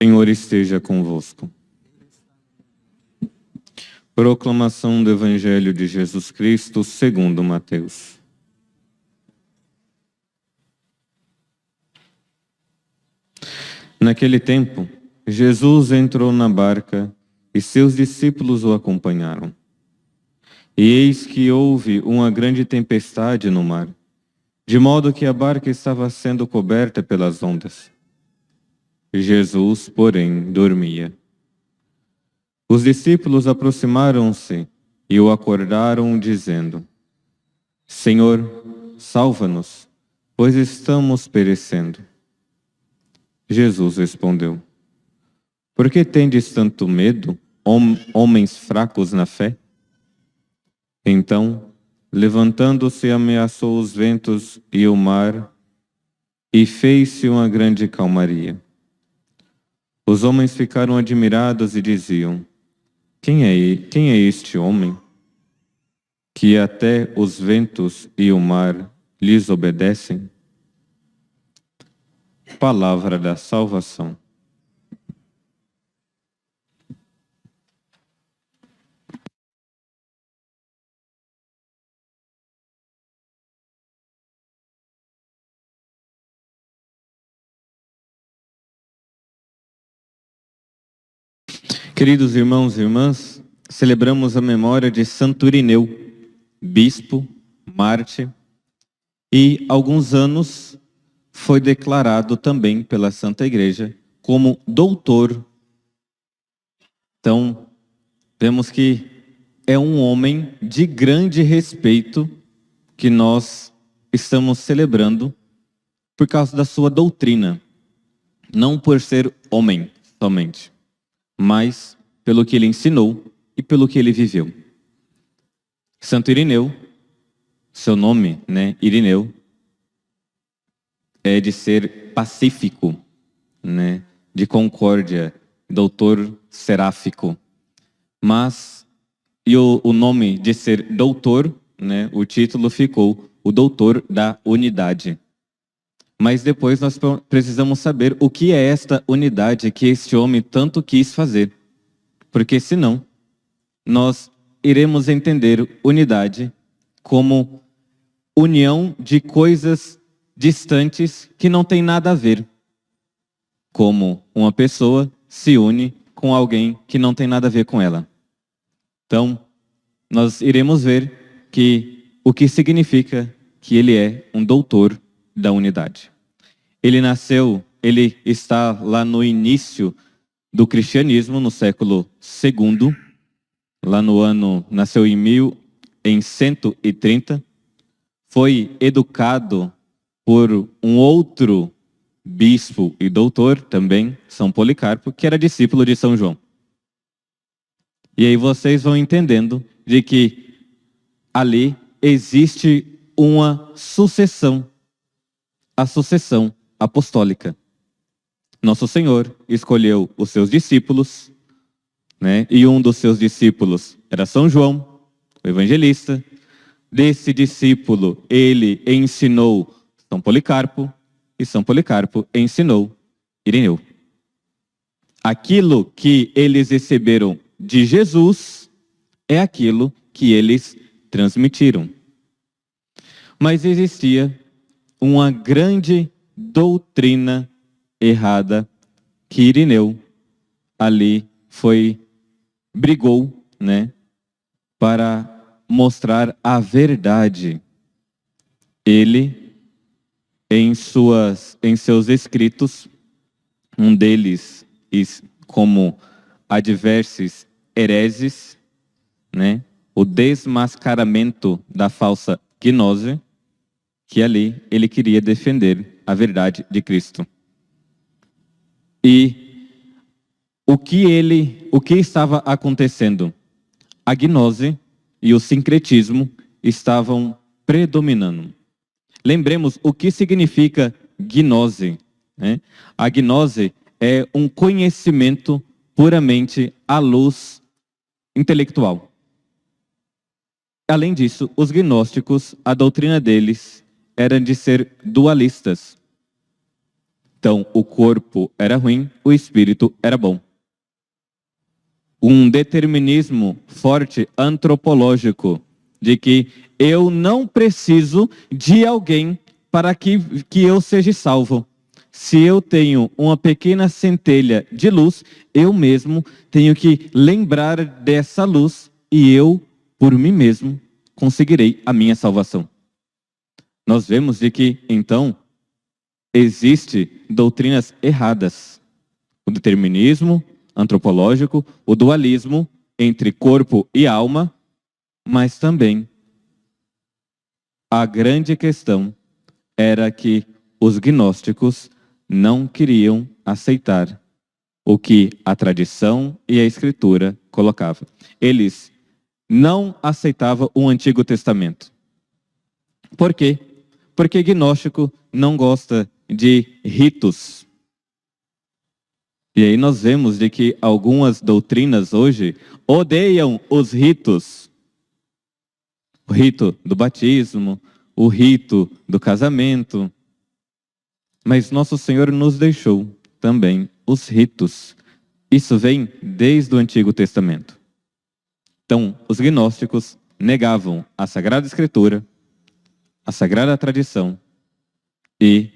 O Senhor esteja convosco. Proclamação do Evangelho de Jesus Cristo segundo Mateus. Naquele tempo, Jesus entrou na barca e seus discípulos o acompanharam. E eis que houve uma grande tempestade no mar, de modo que a barca estava sendo coberta pelas ondas. Jesus, porém, dormia. Os discípulos aproximaram-se e o acordaram, dizendo: Senhor, salva-nos, pois estamos perecendo. Jesus respondeu: Por que tendes tanto medo, homens fracos na fé? Então, levantando-se, ameaçou os ventos e o mar, e fez-se uma grande calmaria. Os homens ficaram admirados e diziam: Quem é este homem, que até os ventos e o mar lhes obedecem? Palavra da salvação. Queridos irmãos e irmãs, celebramos a memória de Santo Irineu, bispo, mártir, e há alguns anos foi declarado também pela Santa Igreja como doutor. Então, vemos que é um homem de grande respeito que nós estamos celebrando por causa da sua doutrina, não por ser homem somente, mas pelo que ele ensinou e pelo que ele viveu. Santo Irineu, seu nome, Irineu, é de ser pacífico, de concórdia, doutor seráfico. Mas, e o nome de ser doutor, o título ficou o doutor da unidade. Mas depois nós precisamos saber o que é esta unidade que este homem tanto quis fazer. Porque senão, nós iremos entender unidade como união de coisas distantes que não tem nada a ver. Como uma pessoa se une com alguém que não tem nada a ver com ela. Então, nós iremos ver o que significa que ele é um doutor da unidade. Ele está lá no início do cristianismo, no século II, nasceu em 130, foi educado por um outro bispo e doutor também, São Policarpo, que era discípulo de São João. E aí vocês vão entendendo de que ali existe uma sucessão, a sucessão apostólica. Nosso Senhor escolheu os seus discípulos, e um dos seus discípulos era São João, o evangelista. Desse discípulo, ele ensinou São Policarpo, e São Policarpo ensinou Irineu. Aquilo que eles receberam de Jesus é aquilo que eles transmitiram. Mas existia uma grande doutrina errada que Irineu ali brigou, para mostrar a verdade. Ele, em seus escritos, um deles como adversos hereses, o desmascaramento da falsa gnose, que ali ele queria defender a verdade de Cristo. E o que estava acontecendo? A gnose e o sincretismo estavam predominando. Lembremos o que significa gnose. né? A gnose é um conhecimento puramente à luz intelectual. Além disso, os gnósticos, a doutrina deles era de ser dualistas. Então, o corpo era ruim, o espírito era bom. Um determinismo forte antropológico, de que eu não preciso de alguém para que eu seja salvo. Se eu tenho uma pequena centelha de luz, eu mesmo tenho que lembrar dessa luz e eu, por mim mesmo, conseguirei a minha salvação. Nós vemos de que, então, existe doutrinas erradas. O determinismo antropológico, o dualismo entre corpo e alma, mas também a grande questão era que os gnósticos não queriam aceitar o que a tradição e a escritura colocavam. Eles não aceitavam o Antigo Testamento. Por quê? Porque gnóstico não gosta de ritos. E aí nós vemos de que algumas doutrinas hoje odeiam os ritos. O rito do batismo, o rito do casamento. Mas nosso Senhor nos deixou também os ritos. Isso vem desde o Antigo Testamento. Então, os gnósticos negavam a Sagrada Escritura, a Sagrada Tradição e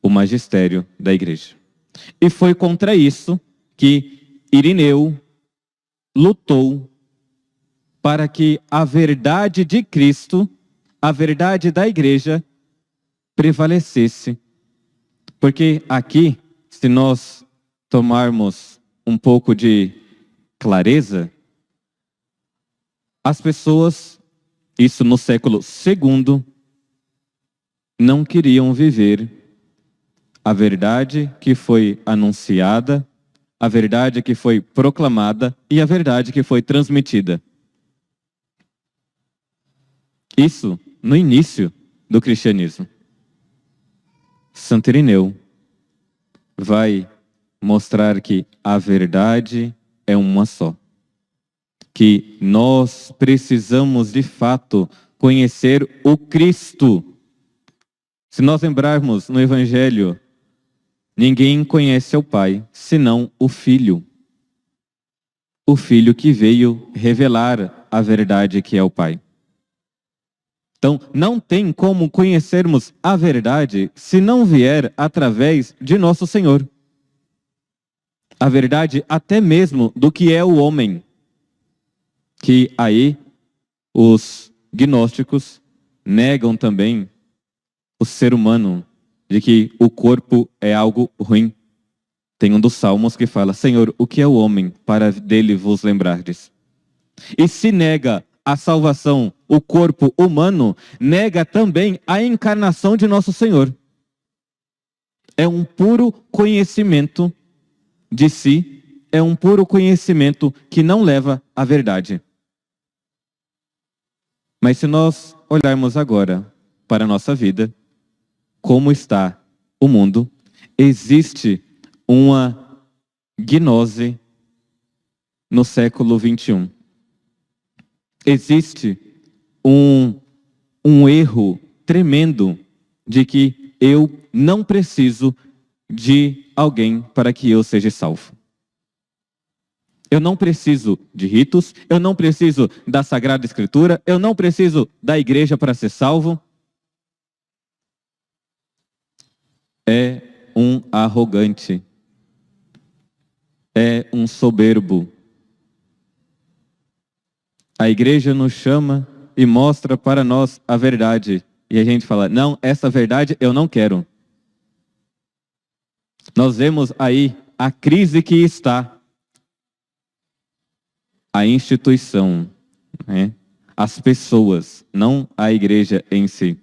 o magistério da Igreja. E foi contra isso que Irineu lutou para que a verdade de Cristo, a verdade da Igreja, prevalecesse. Porque aqui, se nós tomarmos um pouco de clareza, as pessoas, isso no século II, não queriam viver a verdade que foi anunciada, a verdade que foi proclamada e a verdade que foi transmitida. Isso no início do cristianismo. Santo Irineu vai mostrar que a verdade é uma só. Que nós precisamos de fato conhecer o Cristo. Se nós lembrarmos no Evangelho, ninguém conhece o Pai, senão o Filho. O Filho que veio revelar a verdade que é o Pai. Então, não tem como conhecermos a verdade se não vier através de nosso Senhor. A verdade até mesmo do que é o homem. Que aí os gnósticos negam também o ser humano, de que o corpo é algo ruim. Tem um dos salmos que fala: Senhor, o que é o homem para dele vos lembrardes? E se nega a salvação, o corpo humano, nega também a encarnação de nosso Senhor. É um puro conhecimento de si, é um puro conhecimento que não leva à verdade. Mas se nós olharmos agora para a nossa vida, como está o mundo, existe uma gnose no século XXI. Existe um erro tremendo de que eu não preciso de alguém para que eu seja salvo. Eu não preciso de ritos, eu não preciso da Sagrada Escritura, eu não preciso da igreja para ser salvo. É um arrogante. É um soberbo. A igreja nos chama e mostra para nós a verdade. E a gente fala: não, essa verdade eu não quero. Nós vemos aí a crise que está a instituição, né? As pessoas, não a igreja em si.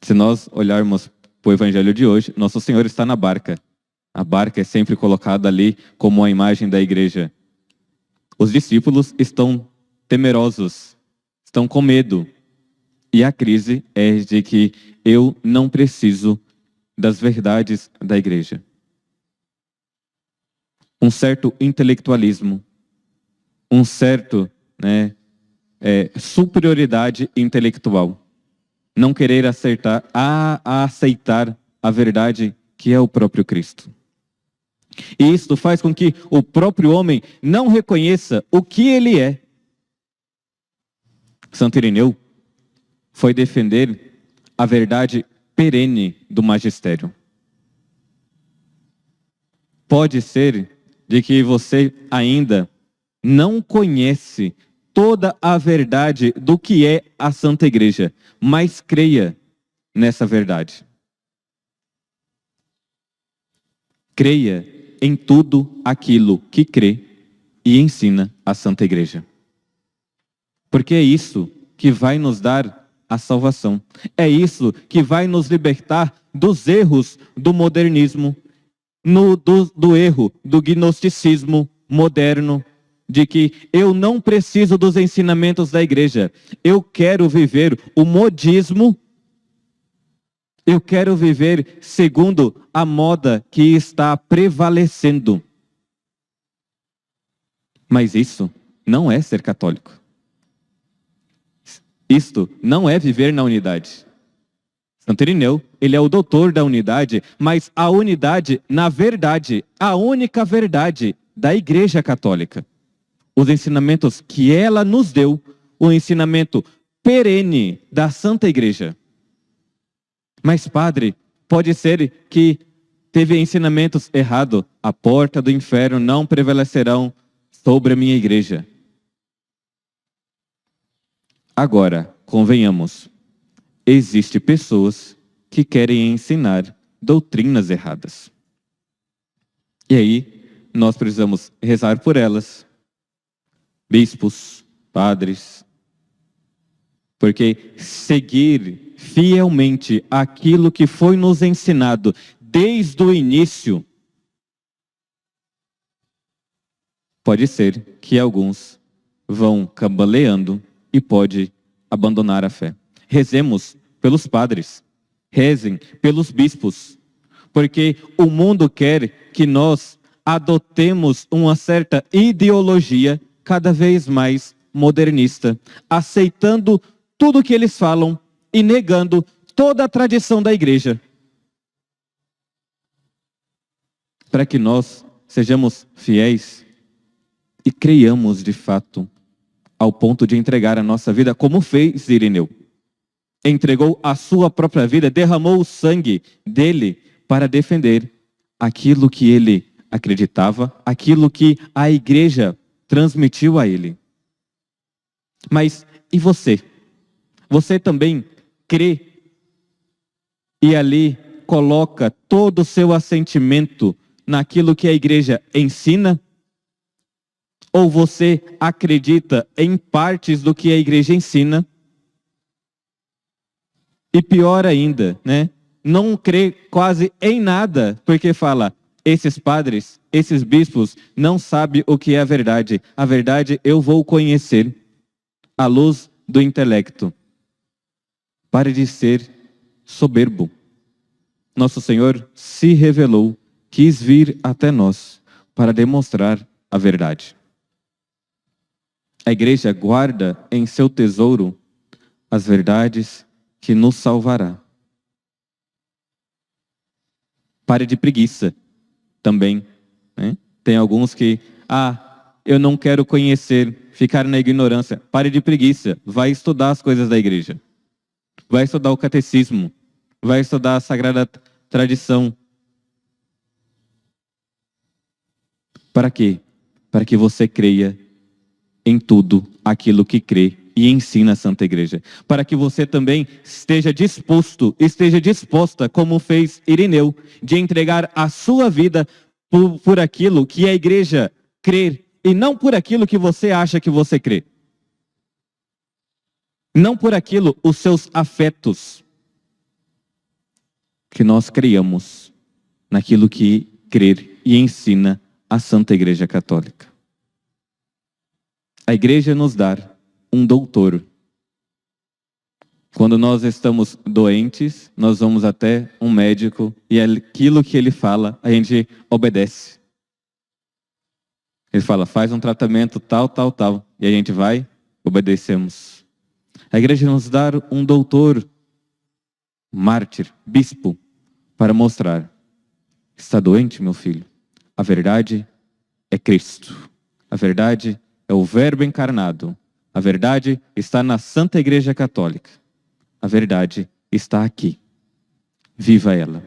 Se nós olharmos para o evangelho de hoje, Nosso Senhor está na barca. A barca é sempre colocada ali como a imagem da igreja. Os discípulos estão temerosos, estão com medo. E a crise é de que eu não preciso das verdades da igreja. Um certo intelectualismo, um certo, superioridade intelectual. Não querer aceitar a verdade que é o próprio Cristo. E isso faz com que o próprio homem não reconheça o que ele é. Santo Irineu foi defender a verdade perene do magistério. Pode ser de que você ainda não conhece toda a verdade do que é a Santa Igreja, mas creia nessa verdade. Creia em tudo aquilo que crê e ensina a Santa Igreja. Porque é isso que vai nos dar a salvação. É isso que vai nos libertar dos erros do modernismo, do erro do gnosticismo moderno, de que eu não preciso dos ensinamentos da igreja. Eu quero viver o modismo. Eu quero viver segundo a moda que está prevalecendo. Mas isso não é ser católico. Isto não é viver na unidade. Santo Irineu, ele é o doutor da unidade, mas a unidade, na verdade, a única verdade da Igreja Católica. Os ensinamentos que ela nos deu, o ensinamento perene da Santa Igreja. Mas, padre, pode ser que teve ensinamentos errados. A porta do inferno não prevalecerão sobre a minha igreja. Agora, convenhamos, existem pessoas que querem ensinar doutrinas erradas. E aí, nós precisamos rezar por elas, bispos, padres, porque seguir fielmente aquilo que foi nos ensinado desde o início, pode ser que alguns vão cambaleando e pode abandonar a fé. Rezemos pelos padres, rezem pelos bispos, porque o mundo quer que nós adotemos uma certa ideologia cada vez mais modernista, aceitando tudo que eles falam e negando toda a tradição da igreja. Para que nós sejamos fiéis e creiamos de fato ao ponto de entregar a nossa vida, como fez Irineu. Entregou a sua própria vida, derramou o sangue dele para defender aquilo que ele acreditava, aquilo que a igreja transmitiu a ele. Mas e você? Você também crê e ali coloca todo o seu assentimento naquilo que a igreja ensina? Ou você acredita em partes do que a igreja ensina? E pior ainda, não crê quase em nada, porque fala, esses padres, esses bispos não sabem o que é a verdade. A verdade eu vou conhecer à luz do intelecto. Pare de ser soberbo. Nosso Senhor se revelou, quis vir até nós para demonstrar a verdade. A igreja guarda em seu tesouro as verdades que nos salvará. Pare de preguiça também. Tem alguns que, eu não quero conhecer, ficar na ignorância. Pare de preguiça, vai estudar as coisas da igreja. Vai estudar o catecismo, vai estudar a sagrada tradição. Para quê? Para que você creia em tudo aquilo que crê e ensina a Santa Igreja. Para que você também esteja disposta, como fez Irineu, de entregar a sua vida por aquilo que a Igreja crê e não por aquilo que você acha que você crê. Não por aquilo, os seus afetos. Que nós creiamos naquilo que crer e ensina a Santa Igreja Católica. A igreja nos dá um doutor. Quando nós estamos doentes, nós vamos até um médico e aquilo que ele fala, a gente obedece. Ele fala, faz um tratamento tal, tal, tal. E a gente vai, obedecemos. A igreja nos dá um doutor, mártir, bispo, para mostrar. Está doente, meu filho? A verdade é Cristo. A verdade é o Verbo encarnado. A verdade está na Santa Igreja Católica. A verdade está aqui. Viva ela.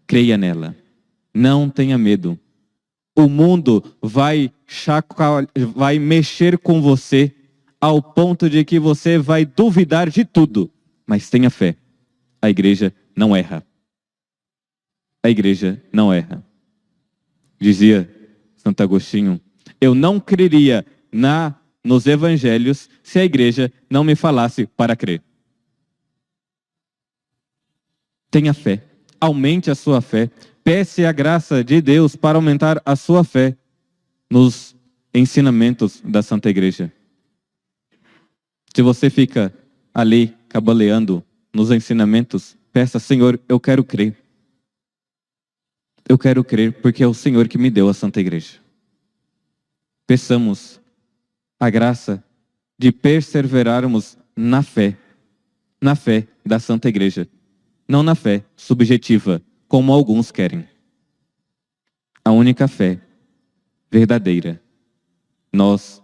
Creia nela. Não tenha medo. O mundo vai mexer com você ao ponto de que você vai duvidar de tudo. Mas tenha fé. A igreja não erra. A igreja não erra. Dizia Santo Agostinho, eu não creria nos evangelhos se a igreja não me falasse para crer. Tenha fé. Aumente a sua fé. Peça a graça de Deus para aumentar a sua fé nos ensinamentos da Santa Igreja. Se você fica ali cabaleando nos ensinamentos, peça, Senhor, eu quero crer. Eu quero crer porque é o Senhor que me deu a Santa Igreja. Peçamos a graça de perseverarmos na fé da Santa Igreja. Não na fé subjetiva, como alguns querem. A única fé verdadeira. Nós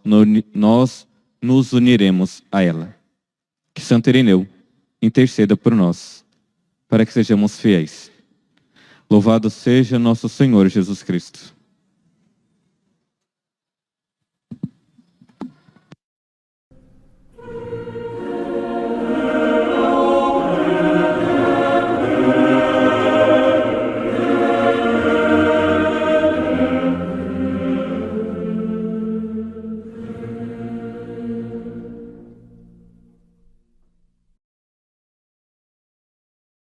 nos uniremos a ela. Que Santo Ireneu interceda por nós, para que sejamos fiéis. Louvado seja nosso Senhor Jesus Cristo.